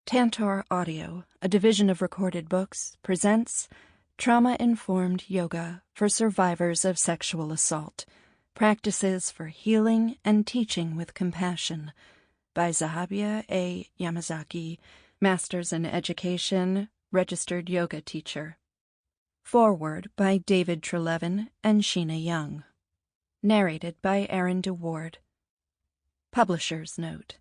Tantor Audio, a division of Recorded Books, presents Trauma-Informed Yoga for Survivors of Sexual Assault, Practices for Healing and Teaching with Compassion, by Zahabiyah A. Yamasaki, Masters in Education, Registered Yoga Teacher. Foreword by David Trelevin and Sheena Young. Narrated by Erin Deward. Publisher's Note.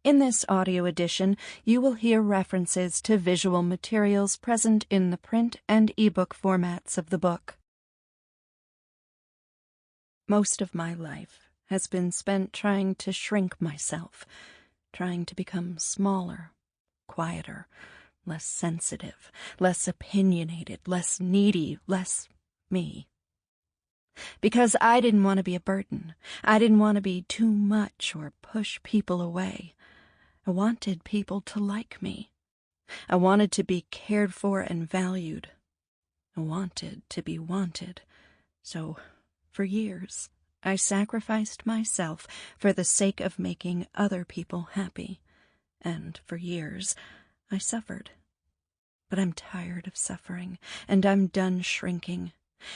In this audio edition, you will hear references to visual materials present in the print and ebook formats of the book. Most of my life has been spent trying to shrink myself, trying to become smaller, quieter, less sensitive, less opinionated, less needy, less me. Because I didn't want to be a burden. I didn't want to be too much or push people away. I wanted people to like me. I wanted to be cared for and valued. I wanted to be wanted. So, for years, I sacrificed myself for the sake of making other people happy. And for years, I suffered. But I'm tired of suffering, and I'm done shrinking.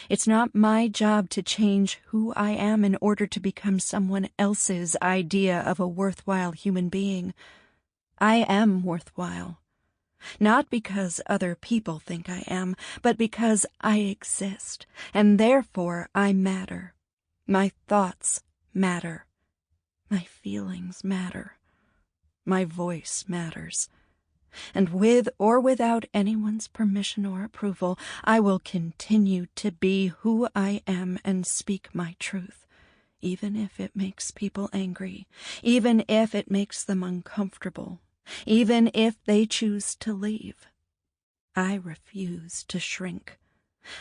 It's not my job to change who I am in order to become someone else's idea of a worthwhile human being. I am worthwhile. Not because other people think I am, but because I exist, and therefore I matter. My thoughts matter. My feelings matter. My voice matters. And with or without anyone's permission or approval, I will continue to be who I am and speak my truth, even if it makes people angry, even if it makes them uncomfortable, even if they choose to leave. I refuse to shrink.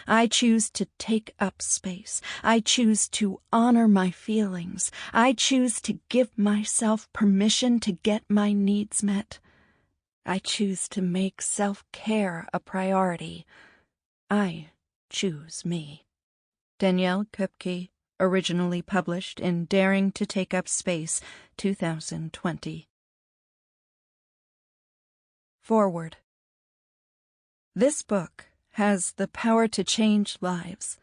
I choose to take up space. I choose to honor my feelings. I choose to give myself permission to get my needs met. I choose to make self-care a priority. I choose me. Danielle Kupke, originally published in Daring to Take Up Space, 2020. Foreword. This book has the power to change lives.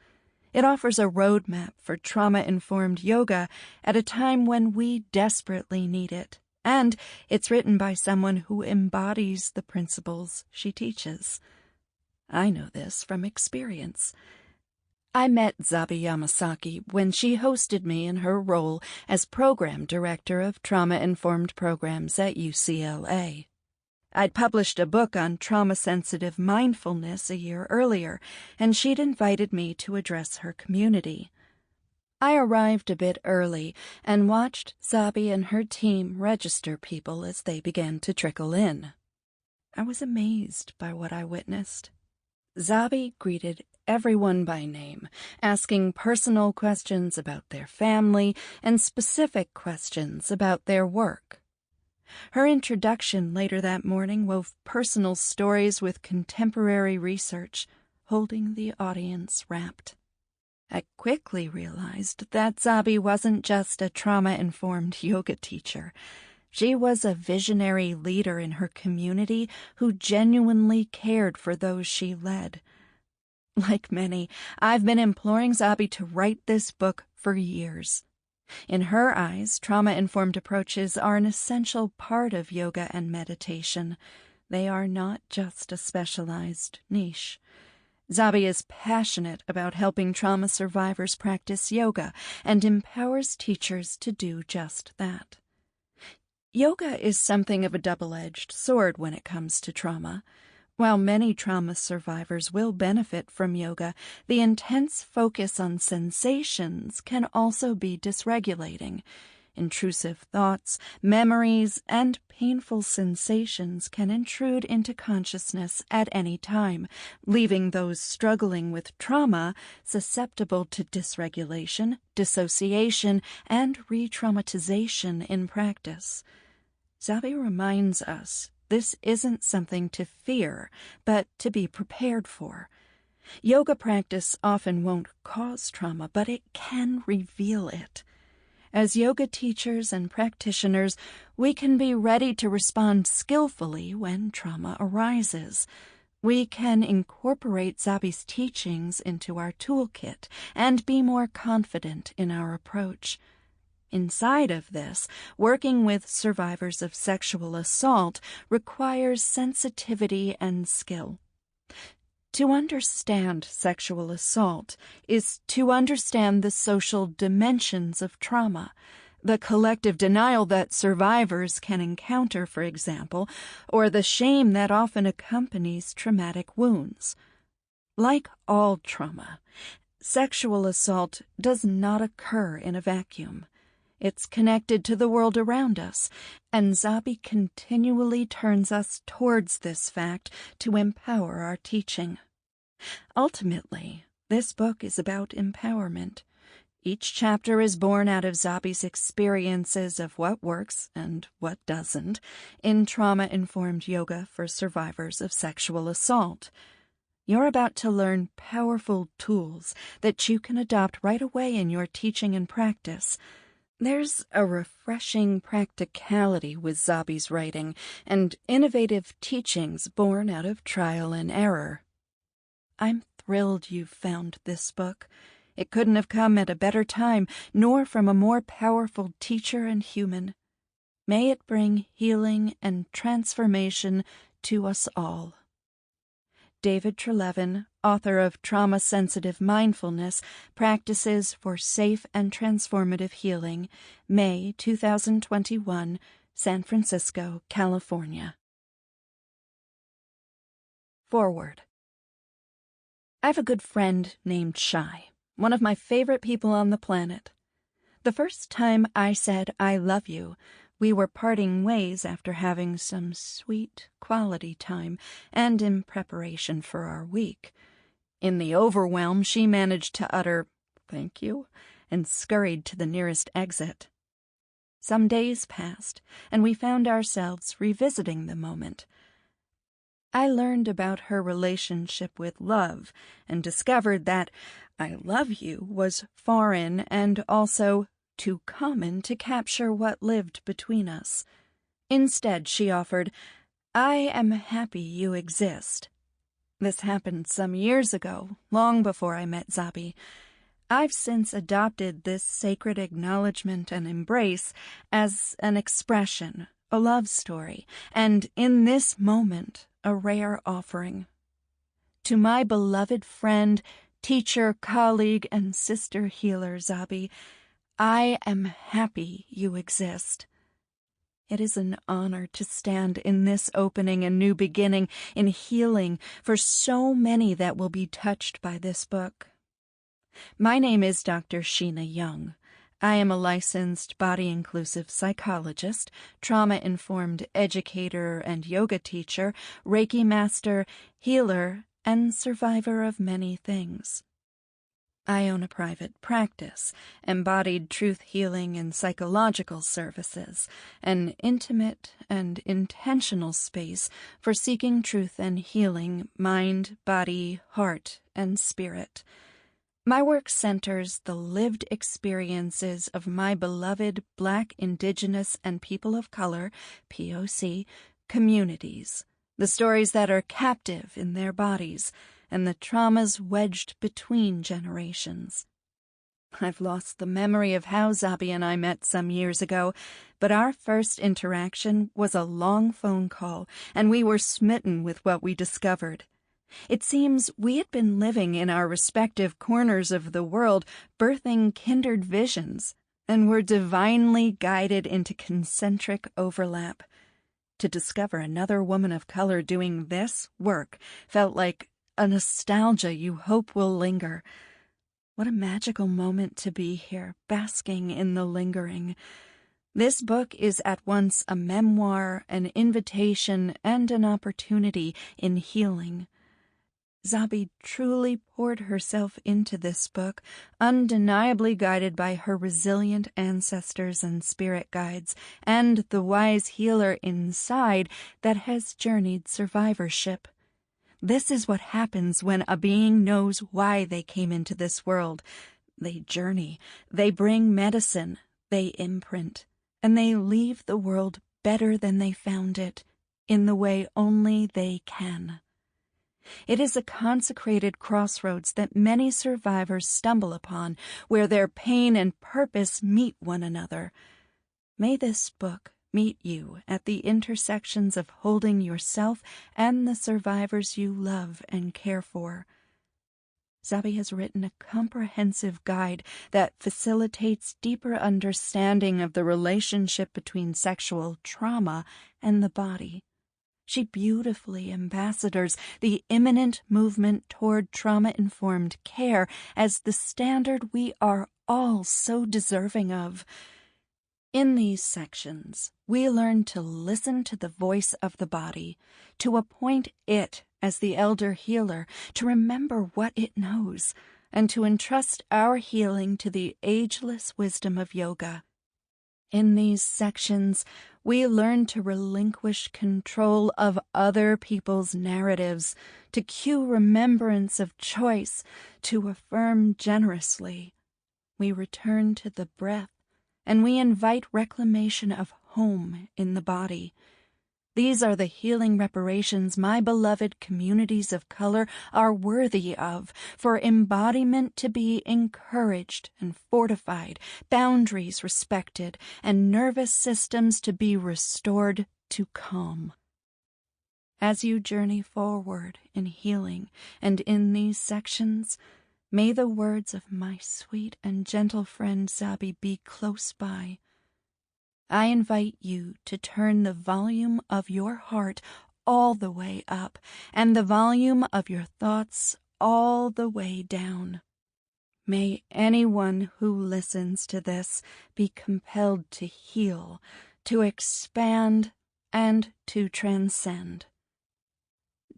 It offers a roadmap for trauma-informed yoga at a time when we desperately need it. And it's written by someone who embodies the principles she teaches. I know this from experience. I met Zahabiyah Yamasaki when she hosted me in her role as Program Director of Trauma-Informed Programs at UCLA. I'd published a book on trauma-sensitive mindfulness a year earlier, and she'd invited me to address her community. I arrived a bit early and watched Zabi and her team register people as they began to trickle in. I was amazed by what I witnessed. Zabi greeted everyone by name, asking personal questions about their family and specific questions about their work. Her introduction later that morning wove personal stories with contemporary research, holding the audience rapt. I quickly realized that Zabi wasn't just a trauma-informed yoga teacher. She was a visionary leader in her community who genuinely cared for those she led. Like many, I've been imploring Zabi to write this book for years. In her eyes, trauma-informed approaches are an essential part of yoga and meditation. They are not just a specialized niche. Zabi is passionate about helping trauma survivors practice yoga and empowers teachers to do just that. Yoga is something of a double-edged sword when it comes to trauma. While many trauma survivors will benefit from yoga, the intense focus on sensations can also be dysregulating. Intrusive thoughts, memories, and painful sensations can intrude into consciousness at any time, leaving those struggling with trauma susceptible to dysregulation, dissociation, and re-traumatization in practice. Zabi reminds us this isn't something to fear, but to be prepared for. Yoga practice often won't cause trauma, but it can reveal it. As yoga teachers and practitioners, we can be ready to respond skillfully when trauma arises. We can incorporate Zabi's teachings into our toolkit and be more confident in our approach. Inside of this, working with survivors of sexual assault requires sensitivity and skill. To understand sexual assault is to understand the social dimensions of trauma, the collective denial that survivors can encounter, for example, or the shame that often accompanies traumatic wounds. Like all trauma, sexual assault does not occur in a vacuum. It's connected to the world around us, and Zabi continually turns us towards this fact to empower our teaching. Ultimately, this book is about empowerment. Each chapter is born out of Zabi's experiences of what works and what doesn't in trauma-informed yoga for survivors of sexual assault. You're about to learn powerful tools that you can adopt right away in your teaching and practice. There's a refreshing practicality with Zabi's writing and innovative teachings born out of trial and error. I'm thrilled you've found this book. It couldn't have come at a better time, nor from a more powerful teacher and human. May it bring healing and transformation to us all. David Trelevin, author of Trauma-Sensitive Mindfulness, Practices for Safe and Transformative Healing, May 2021, San Francisco, California. Forward. I have a good friend named Shai, one of my favorite people on the planet. The first time I said I love you, we were parting ways after having some sweet quality time and in preparation for our week. In the overwhelm, she managed to utter, "Thank you," and scurried to the nearest exit. Some days passed, and we found ourselves revisiting the moment. I learned about her relationship with love and discovered that "I love you" was foreign and also too common to capture what lived between us. Instead, she offered, "I am happy you exist." This happened some years ago, long before I met Zabi. I've since adopted this sacred acknowledgement and embrace as an expression, a love story, and in this moment, a rare offering. To my beloved friend, teacher, colleague, and sister healer, Zabi, I am happy you exist. It is an honor to stand in this opening and new beginning in healing for so many that will be touched by this book. My name is Dr. Sheena Young. I am a licensed body-inclusive psychologist, trauma-informed educator and yoga teacher, Reiki master, healer, and survivor of many things. I own a private practice, embodied truth healing and psychological services, an intimate and intentional space for seeking truth and healing mind, body, heart, and spirit. My work centers the lived experiences of my beloved Black, Indigenous, and People of Color, POC, communities, the stories that are captive in their bodies, and the traumas wedged between generations. I've lost the memory of how Zabi and I met some years ago, but our first interaction was a long phone call, and we were smitten with what we discovered. It seems we had been living in our respective corners of the world, birthing kindred visions, and were divinely guided into concentric overlap. To discover another woman of color doing this work felt like a nostalgia you hope will linger. What a magical moment to be here, basking in the lingering. This book is at once a memoir, an invitation, and an opportunity in healing. Zabi truly poured herself into this book, undeniably guided by her resilient ancestors and spirit guides, and the wise healer inside that has journeyed survivorship. This is what happens when a being knows why they came into this world. They journey, they bring medicine, They imprint, and they leave the world better than they found it, in the way only they can. It is a consecrated crossroads that many survivors stumble upon, where their pain and purpose meet one another. May this book meet you at the intersections of holding yourself and the survivors you love and care for. Zabi has written a comprehensive guide that facilitates deeper understanding of the relationship between sexual trauma and the body. She beautifully ambassadors the imminent movement toward trauma-informed care as the standard we are all so deserving of. In these sections, we learn to listen to the voice of the body, to appoint it as the elder healer, to remember what it knows, and to entrust our healing to the ageless wisdom of yoga. In these sections, we learn to relinquish control of other people's narratives, to cue remembrance of choice, to affirm generously. We return to the breath, and we invite reclamation of home in the body. These are the healing reparations my beloved communities of color are worthy of, for embodiment to be encouraged and fortified, boundaries respected, and nervous systems to be restored to calm. As you journey forward in healing and in these sections, may the words of my sweet and gentle friend Zabi be close by. I invite you to turn the volume of your heart all the way up and the volume of your thoughts all the way down. May anyone who listens to this be compelled to heal, to expand, and to transcend.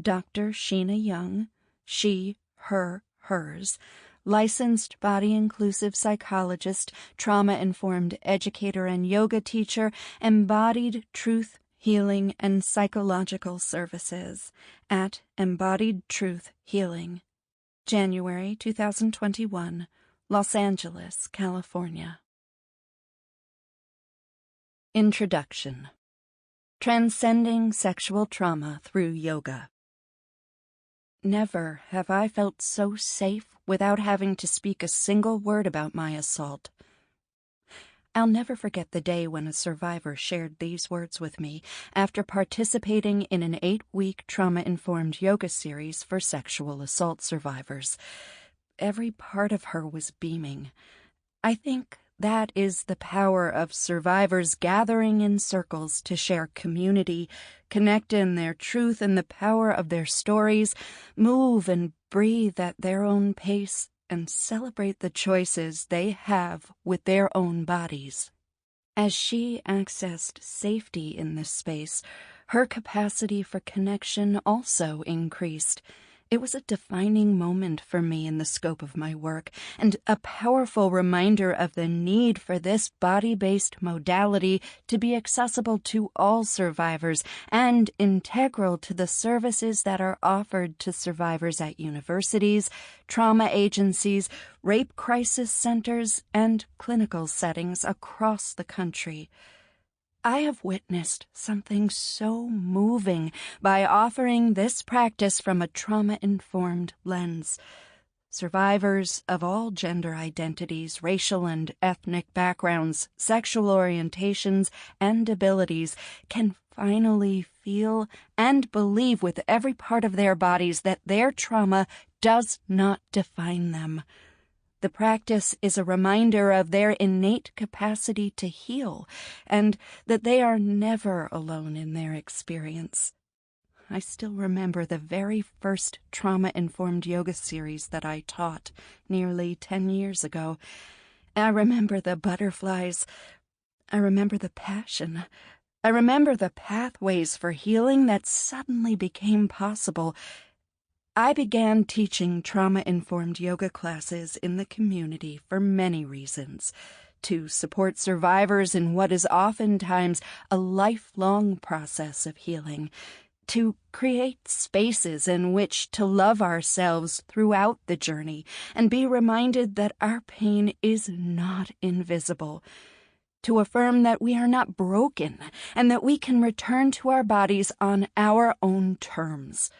Dr. Sheena Young, she, her, hers, licensed body-inclusive psychologist, trauma-informed educator and yoga teacher, embodied truth, healing, and psychological services at Embodied Truth Healing. January 2021, Los Angeles, California. Introduction. Transcending Sexual Trauma Through Yoga. Never have I felt so safe without having to speak a single word about my assault. I'll never forget the day when a survivor shared these words with me after participating in an 8-week trauma-informed yoga series for sexual assault survivors. Every part of her was beaming. I think that is the power of survivors gathering in circles to share community, connect in their truth and the power of their stories, move and breathe at their own pace, and celebrate the choices they have with their own bodies. As she accessed safety in this space, her capacity for connection also increased. It was a defining moment for me in the scope of my work, and a powerful reminder of the need for this body-based modality to be accessible to all survivors and integral to the services that are offered to survivors at universities, trauma agencies, rape crisis centers, and clinical settings across the country. I have witnessed something so moving by offering this practice from a trauma-informed lens. Survivors of all gender identities, racial and ethnic backgrounds, sexual orientations, and abilities can finally feel and believe with every part of their bodies that their trauma does not define them. The practice is a reminder of their innate capacity to heal, and that they are never alone in their experience. I still remember the very first trauma-informed yoga series that I taught nearly 10 years ago. I remember the butterflies. I remember the passion. I remember the pathways for healing that suddenly became possible. I began teaching trauma-informed yoga classes in the community for many reasons. To support survivors in what is oftentimes a lifelong process of healing. To create spaces in which to love ourselves throughout the journey and be reminded that our pain is not invisible. to affirm that we are not broken and that we can return to our bodies on our own terms,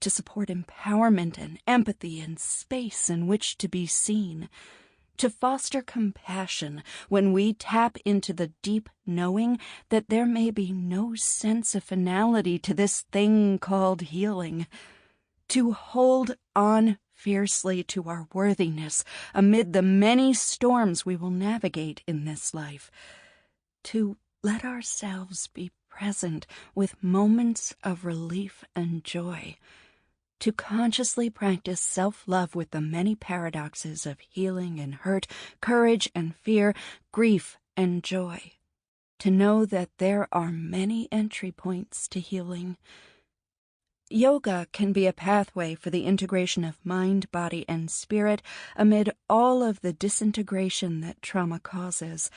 to support empowerment and empathy and space in which to be seen, to foster compassion when we tap into the deep knowing that there may be no sense of finality to this thing called healing, to hold on fiercely to our worthiness amid the many storms we will navigate in this life, to let ourselves be present with moments of relief and joy, to consciously practice self-love with the many paradoxes of healing and hurt, courage and fear, grief and joy, to know that there are many entry points to healing. Yoga can be a pathway for the integration of mind, body, and spirit amid all of the disintegration that trauma causes.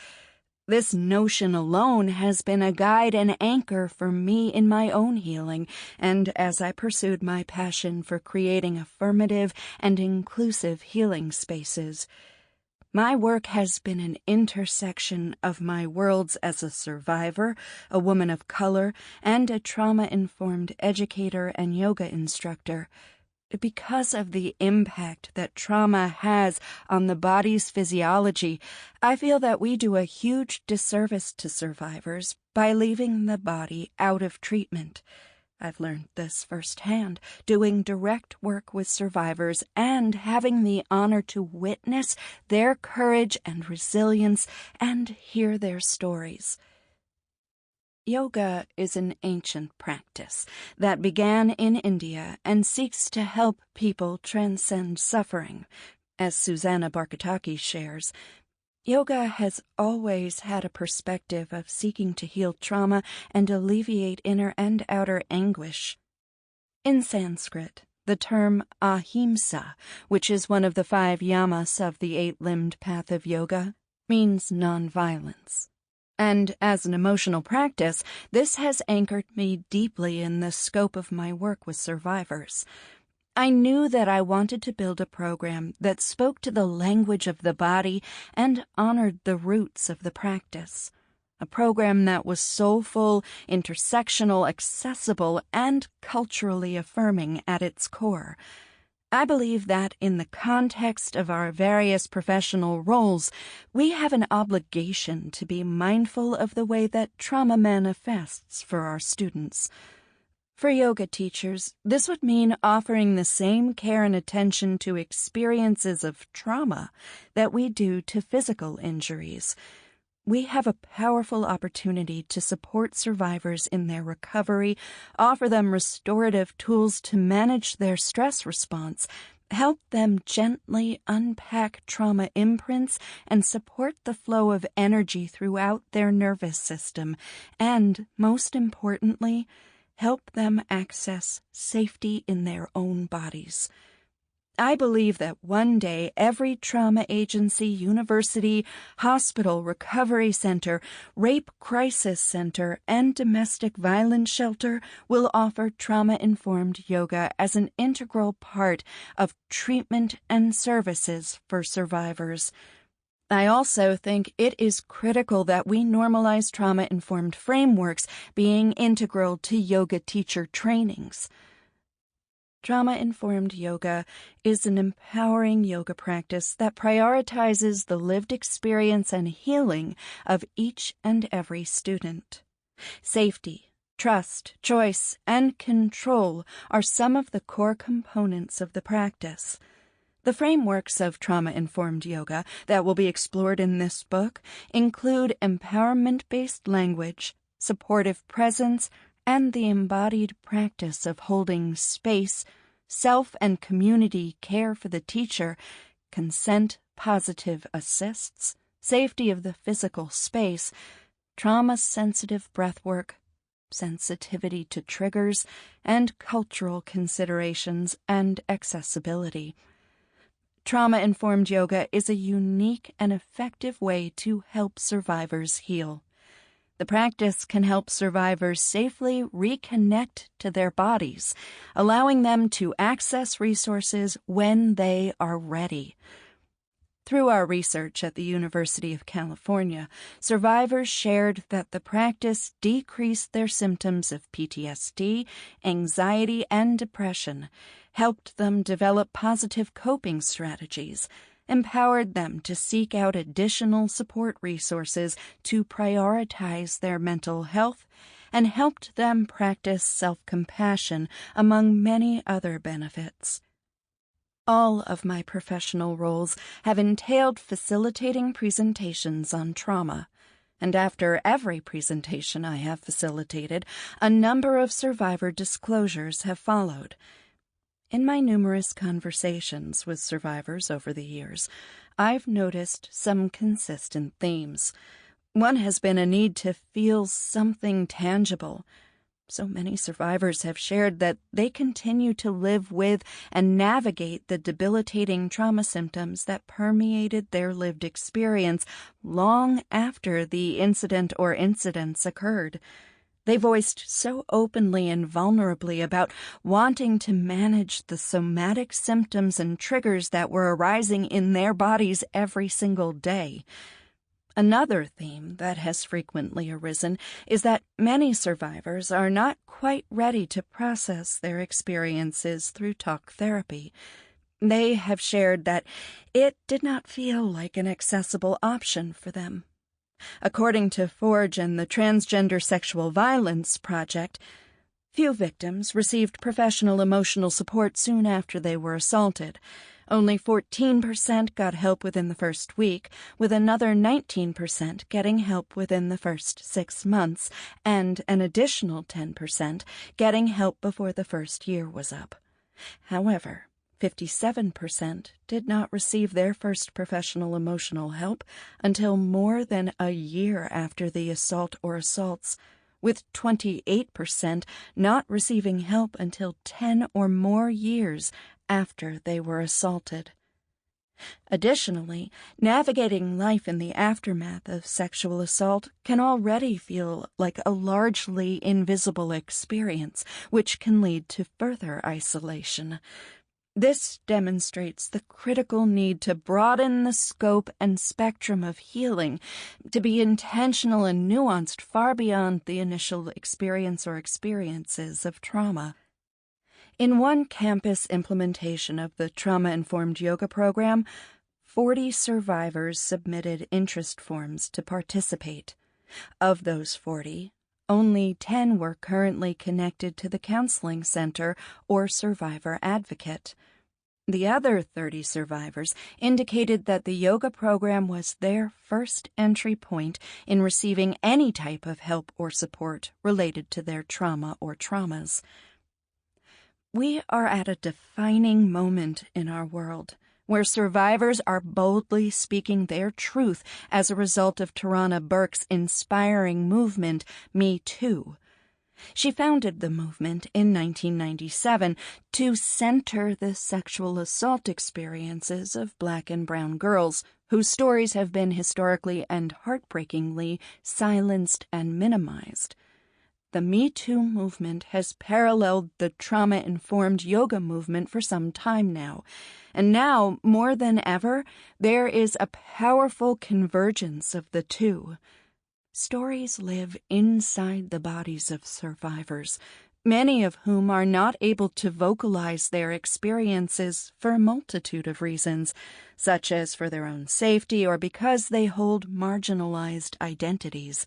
This notion alone has been a guide and anchor for me in my own healing, and as I pursued my passion for creating affirmative and inclusive healing spaces. My work has been an intersection of my worlds as a survivor, a woman of color, and a trauma-informed educator and yoga instructor. Because of the impact that trauma has on the body's physiology, I feel that we do a huge disservice to survivors by leaving the body out of treatment. I've learned this firsthand, doing direct work with survivors and having the honor to witness their courage and resilience and hear their stories. Yoga is an ancient practice that began in India and seeks to help people transcend suffering. As Susanna Barkataki shares, yoga has always had a perspective of seeking to heal trauma and alleviate inner and outer anguish. In Sanskrit, the term ahimsa, which is one of the 5 yamas of the 8-limbed path of yoga, means nonviolence. And as an emotional practice, this has anchored me deeply in the scope of my work with survivors. I knew that I wanted to build a program that spoke to the language of the body and honored the roots of the practice. A program that was soulful, intersectional, accessible, and culturally affirming at its core. I believe that in the context of our various professional roles, we have an obligation to be mindful of the way that trauma manifests for our students. For yoga teachers, this would mean offering the same care and attention to experiences of trauma that we do to physical injuries. We have a powerful opportunity to support survivors in their recovery, offer them restorative tools to manage their stress response, help them gently unpack trauma imprints, and support the flow of energy throughout their nervous system, and, most importantly, help them access safety in their own bodies. I believe that one day every trauma agency, university, hospital, recovery center, rape crisis center, and domestic violence shelter will offer trauma-informed yoga as an integral part of treatment and services for survivors. I also think it is critical that we normalize trauma-informed frameworks being integral to yoga teacher trainings. Trauma-informed yoga is an empowering yoga practice that prioritizes the lived experience and healing of each and every student. Safety, trust, choice, and control are some of the core components of the practice. The frameworks of trauma-informed yoga that will be explored in this book include empowerment-based language, supportive presence, and the embodied practice of holding space, self and community care for the teacher, consent positive assists, safety of the physical space, trauma-sensitive breathwork, sensitivity to triggers, and cultural considerations and accessibility. Trauma-informed yoga is a unique and effective way to help survivors heal. The practice can help survivors safely reconnect to their bodies, allowing them to access resources when they are ready. Through our research at the University of California, survivors shared that the practice decreased their symptoms of PTSD, anxiety, and depression, helped them develop positive coping strategies, empowered them to seek out additional support resources to prioritize their mental health, and helped them practice self-compassion, among many other benefits. All of my professional roles have entailed facilitating presentations on trauma, and after every presentation I have facilitated, a number of survivor disclosures have followed. In my numerous conversations with survivors over the years, I've noticed some consistent themes. One has been a need to feel something tangible. So many survivors have shared that they continue to live with and navigate the debilitating trauma symptoms that permeated their lived experience long after the incident or incidents occurred. They voiced so openly and vulnerably about wanting to manage the somatic symptoms and triggers that were arising in their bodies every single day. Another theme that has frequently arisen is that many survivors are not quite ready to process their experiences through talk therapy. They have shared that it did not feel like an accessible option for them. According to Forge and the Transgender Sexual Violence Project, few victims received professional emotional support soon after they were assaulted. Only 14% got help within the first week, with another 19% getting help within the first 6 months, and an additional 10% getting help before the first year was up. However, 57% did not receive their first professional emotional help until more than a year after the assault or assaults, with 28% not receiving help until 10 or more years after they were assaulted. Additionally, navigating life in the aftermath of sexual assault can already feel like a largely invisible experience, which can lead to further isolation. This demonstrates the critical need to broaden the scope and spectrum of healing, to be intentional and nuanced far beyond the initial experience or experiences of trauma. In one campus implementation of the trauma-informed yoga program, 40 survivors submitted interest forms to participate. Of those 40, only 10 were currently connected to the counseling center or survivor advocate. The other 30 survivors indicated that the yoga program was their first entry point in receiving any type of help or support related to their trauma or traumas. We are at a defining moment in our world, where survivors are boldly speaking their truth as a result of Tarana Burke's inspiring movement, Me Too. She founded the movement in 1997 to center the sexual assault experiences of Black and brown girls, whose stories have been historically and heartbreakingly silenced and minimized. The Me Too movement has paralleled the trauma-informed yoga movement for some time now, and now, more than ever, there is a powerful convergence of the two. Stories live inside the bodies of survivors, many of whom are not able to vocalize their experiences for a multitude of reasons, such as for their own safety or because they hold marginalized identities.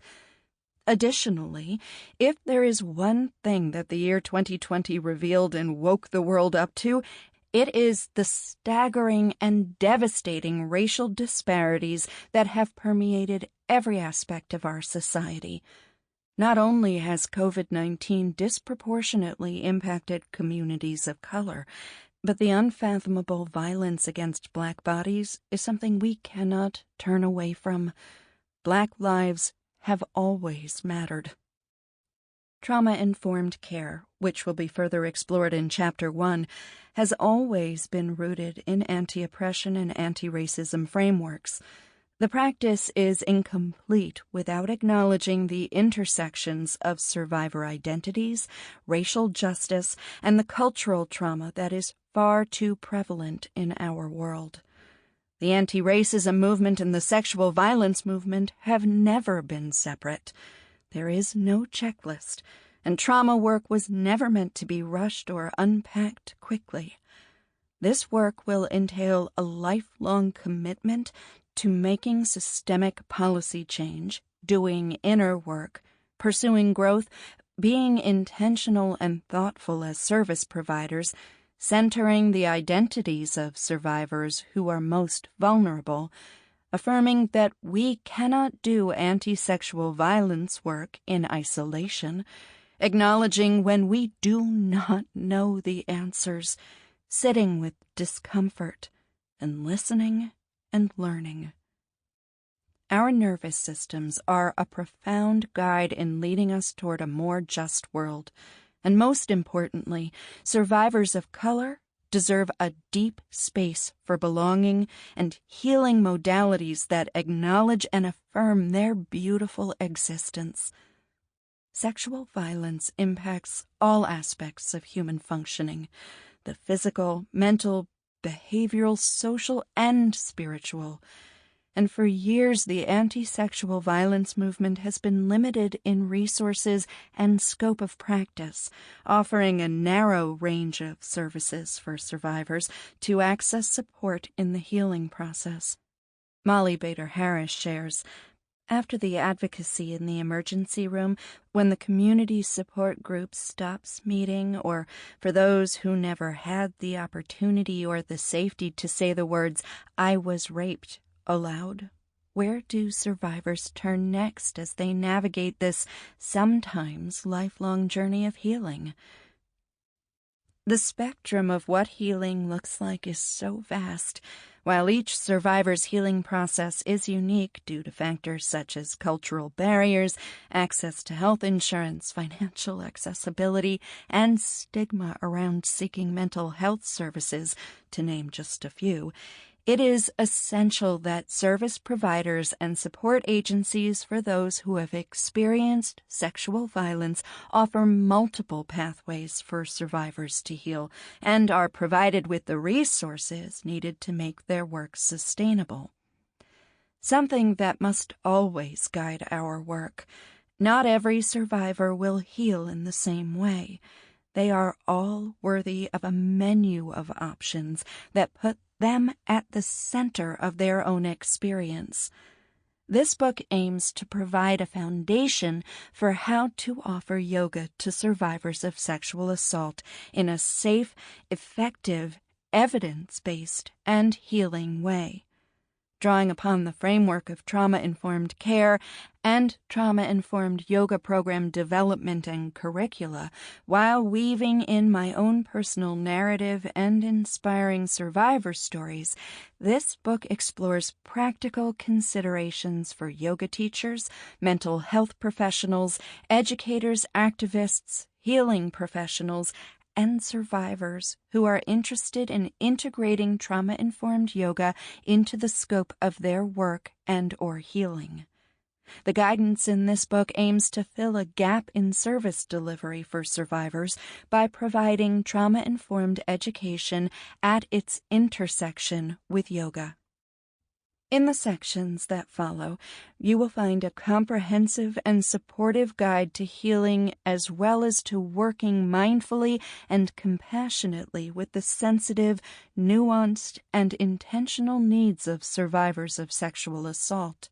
Additionally, if there is one thing that the year 2020 revealed and woke the world up to, it is the staggering and devastating racial disparities that have permeated every aspect of our society. Not only has COVID-19 disproportionately impacted communities of color, but the unfathomable violence against Black bodies is something we cannot turn away from. Black lives have always mattered. Trauma-informed care, which will be further explored in Chapter 1, has always been rooted in anti-oppression and anti-racism frameworks. The practice is incomplete without acknowledging the intersections of survivor identities, racial justice, and the cultural trauma that is far too prevalent in our world. The anti-racism movement and the sexual violence movement have never been separate. There is no checklist, and trauma work was never meant to be rushed or unpacked quickly. This work will entail a lifelong commitment to making systemic policy change, doing inner work, pursuing growth, being intentional and thoughtful as service providers, centering the identities of survivors who are most vulnerable, affirming that we cannot do anti-sexual violence work in isolation, acknowledging when we do not know the answers, sitting with discomfort, and listening and learning. Our nervous systems are a profound guide in leading us toward a more just world, and most importantly, survivors of color deserve a deep space for belonging and healing modalities that acknowledge and affirm their beautiful existence. Sexual violence impacts all aspects of human functioning, the physical, mental, behavioral, social, and spiritual. And for years, the anti-sexual violence movement has been limited in resources and scope of practice, offering a narrow range of services for survivors to access support in the healing process. Molly Bader Harris shares, after the advocacy in the emergency room, when the community support group stops meeting, or for those who never had the opportunity or the safety to say the words, "I was raped," aloud, where do survivors turn next as they navigate this sometimes lifelong journey of healing? The spectrum of what healing looks like is so vast. While each survivor's healing process is unique due to factors such as cultural barriers, access to health insurance, financial accessibility, and stigma around seeking mental health services, to name just a few, it is essential that service providers and support agencies for those who have experienced sexual violence offer multiple pathways for survivors to heal and are provided with the resources needed to make their work sustainable. Something that must always guide our work. Not every survivor will heal in the same way. They are all worthy of a menu of options that put them at the center of their own experience. This book aims to provide a foundation for how to offer yoga to survivors of sexual assault in a safe, effective, evidence-based, and healing way. Drawing upon the framework of trauma-informed care and trauma-informed yoga program development and curricula, while weaving in my own personal narrative and inspiring survivor stories, this book explores practical considerations for yoga teachers, mental health professionals, educators, activists, healing professionals, and survivors who are interested in integrating trauma-informed yoga into the scope of their work and/or healing. The guidance in this book aims to fill a gap in service delivery for survivors by providing trauma-informed education at its intersection with yoga. In the sections that follow, you will find a comprehensive and supportive guide to healing as well as to working mindfully and compassionately with the sensitive, nuanced, and intentional needs of survivors of sexual assault.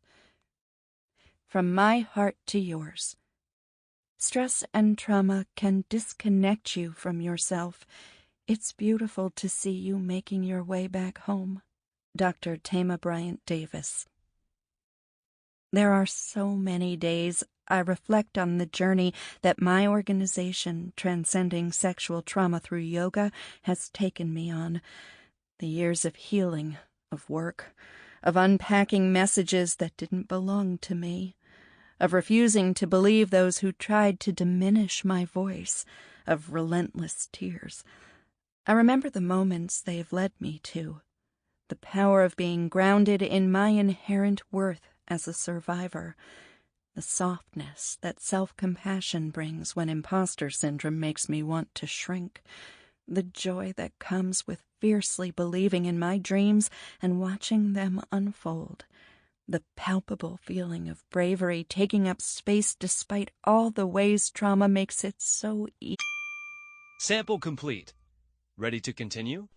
From my heart to yours. Stress and trauma can disconnect you from yourself. It's beautiful to see you making your way back home. Dr. Tama Bryant Davis. There are so many days I reflect on the journey that my organization, Transcending Sexual Trauma through Yoga, has taken me on. The years of healing, of work, of unpacking messages that didn't belong to me, of refusing to believe those who tried to diminish my voice, of relentless tears. I remember the moments they've led me to. The power of being grounded in my inherent worth as a survivor, the softness that self-compassion brings when imposter syndrome makes me want to shrink, The joy that comes with fiercely believing in my dreams and watching them unfold. The palpable feeling of bravery taking up space despite all the ways trauma makes it so easy. Sample complete. Ready to continue?